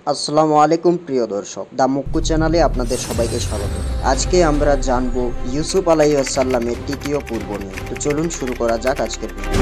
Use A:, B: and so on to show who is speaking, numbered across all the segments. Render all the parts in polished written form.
A: আসসালামু আলাইকুম প্রিয় দর্শক, দা মুক্কু চ্যানেলে আপনাদের সবাইকে স্বাগত। আজকে আমরা জানব ইউসুফ আলাইহিস সালামের তৃতীয় পূর্ব নিয়ে। তো চলুন শুরু করা যাক আজকের ভিডিও।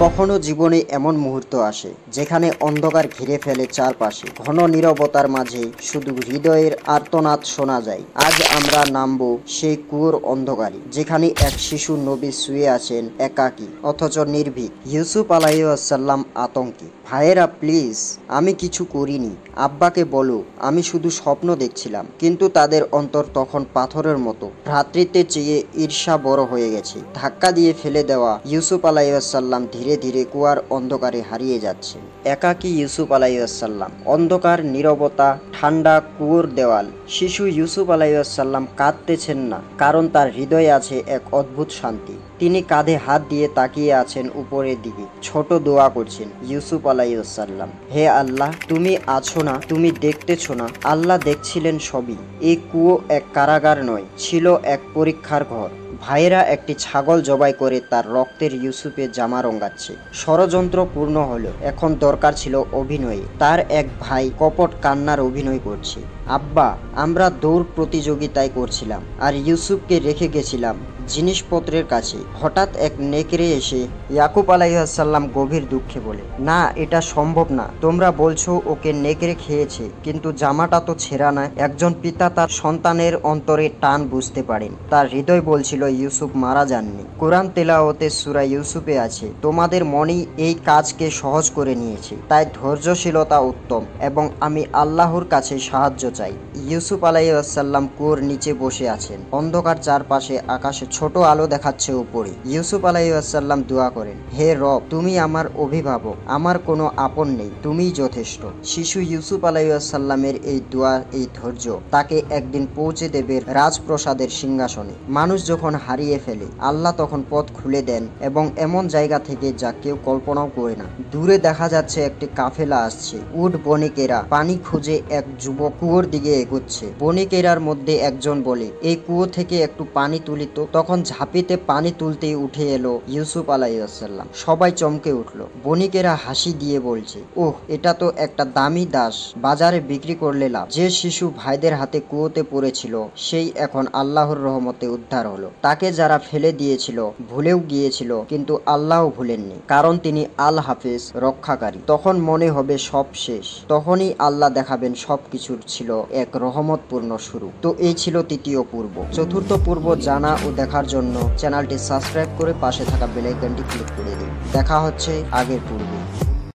A: কখনো জীবনে এমন মুহূর্ত আসে যেখানে অন্ধকার ঘিরে ফেলে চারপাশে, ঘন নীরবতার মাঝে শুধু হৃদয়ের আর্তনাদ শোনা যায়। আজ আমরা নামব সেই কুয়োর অন্ধকারে, যেখানে এক শিশু নবী শুয়ে আছেন একাকী অথচ নির্ভীক। ইউসুফ আলাইহিস সালাম আতঙ্কে, ভাইয়েরা প্লিজ, আমি কিছু করিনি, আব্বাকে বলো, আমি শুধু স্বপ্ন দেখছিলাম। কিন্তু তাদের অন্তর তখন পাথরের মতো, ভ্রাতৃত্বের চেয়ে ঈর্ষা বড় হয়ে গেছে। ধাক্কা দিয়ে ফেলে দেওয়া ইউসুফ আলাইহিস সালাম ধীরে ধীরে কুয়ার অন্ধকারে হারিয়ে যাচ্ছে। একাকী ইউসুফ আলাইহিস সালাম, অন্ধকার, নীরবতা, ঠান্ডা কুয়োর দেওয়াল। শিশু ইউসুফ আলাইহিস সালাম কাঁদতেছেন না, কারণ তার হৃদয়ে আছে এক অদ্ভুত শান্তি। তিনি কাঁধে হাত দিয়ে তাকিয়ে আছেন উপরের দিকে, ছোট দোয়া করছেন। ইউসুফ আলাইহিস সালাম, হে আল্লাহ, তুমি আছো না, তুমি দেখতেছো না? আল্লাহ দেখছিলেন সবই। এই কুয়ো এক কারাগার নয়, ছিল এক পরীক্ষার ঘর। ভাইয়েরা একটি ছাগল জবাই করে তার রক্তের ইউসুফের জামা রঙাচ্ছে। ষড়যন্ত্র পূর্ণ হলো, এখন দরকার ছিল অভিনয়ে। তার এক ভাই কপট কান্নার অভিনয় করছে। আব্বা, আমরা দৌড় প্রতিযোগিতায় করছিলাম আর ইউসুফকে রেখে গেছিলাম জিনিসপত্রের কাছে। হঠাৎ এক নেকড়ে এসে ইয়াকুব আলাইহিস সালাম গভীর দুঃখে বলে, না, এটা সম্ভব না। তোমরা বলছো ওকে নেকড়ে খেয়েছে, কিন্তু জামাটা তো ছেঁড়া না। একজন পিতা তার সন্তানের অন্তরে টান বুঝতে পারেন। তার হৃদয় বলছিল ইউসুফ মারা যাননি। কোরআন তেলাওয়াতে সূরা ইউসুফে আছে, তোমাদের মনই এই কাজকে সহজ করে নিয়েছে, তাই ধৈর্যশীলতা উত্তম এবং আমি আল্লাহর কাছে সাহায্য চাই। ইউসুফ আলাইহিস সালাম কুয়োর নিচে বসে আছেন। অন্ধকার চারপাশে, আকাশে ছোট আলো দেখাচ্ছে উপরে। ইউসুফ আলাইহিস সালাম দোয়া করেন, হে রব, তুমি আমার অভিভাবক, আমার কোনো আপন নেই, তুমিই যথেষ্ট। শিশু ইউসুফ আলাইহিস সালামের এই দোয়া, এই ধৈর্য তাকে একদিন পৌঁছে দেবে রাজপ্রাসাদের সিংহাসনে। মানুষ যখন হারিয়ে ফেলে, আল্লাহ তখন পথ খুলে দেন, এবং এমন জায়গা থেকে যা কেউ কল্পনাও করে না। দূরে দেখা যাচ্ছে একটি কাফেলা আসছে। উট বণিকেরা পানি খুঁজে এক যুবক কুয়োর দিকে এগোচ্ছে। বণিকেরার মধ্যে একজন বলে, এই কুয়ো থেকে একটু পানি তুলি তো। তখন ঝাঁপিতে পানি তুলতেই উঠে এলো ইউসুফ আলাইহিস সালাম। সবাই চমকে উঠল। বণিকেরা হাসি দিয়ে বলছে, ওহ, এটা তো একটা দামি দাস, বাজারে বিক্রি করলে লাভ। যে শিশু ভাইদের হাতে কুয়োতে পড়েছিল, সেই এখন আল্লাহর রহমতে উদ্ধার হলো। তাকে যারা ফেলে দিয়েছিল, ভুলেও গিয়েছিল, কিন্তু আল্লাহও ভুলেননি, কারণ তিনি আল হাফেজ, রক্ষাকারী। তখন মনে হবে সব শেষ, তখনই আল্লাহ দেখাবেন সবকিছুর ছিল এক রহমতপূর্ণ শুরু। তো এই ছিল তৃতীয় পূর্ব। চতুর্থ পূর্ব জানা ও দেখার জন্য চ্যানেলটি সাবস্ক্রাইব করে পাশে থাকা বেল আইকনটি ক্লিক করে দিন। দেখা হচ্ছে আগের পূর্বে।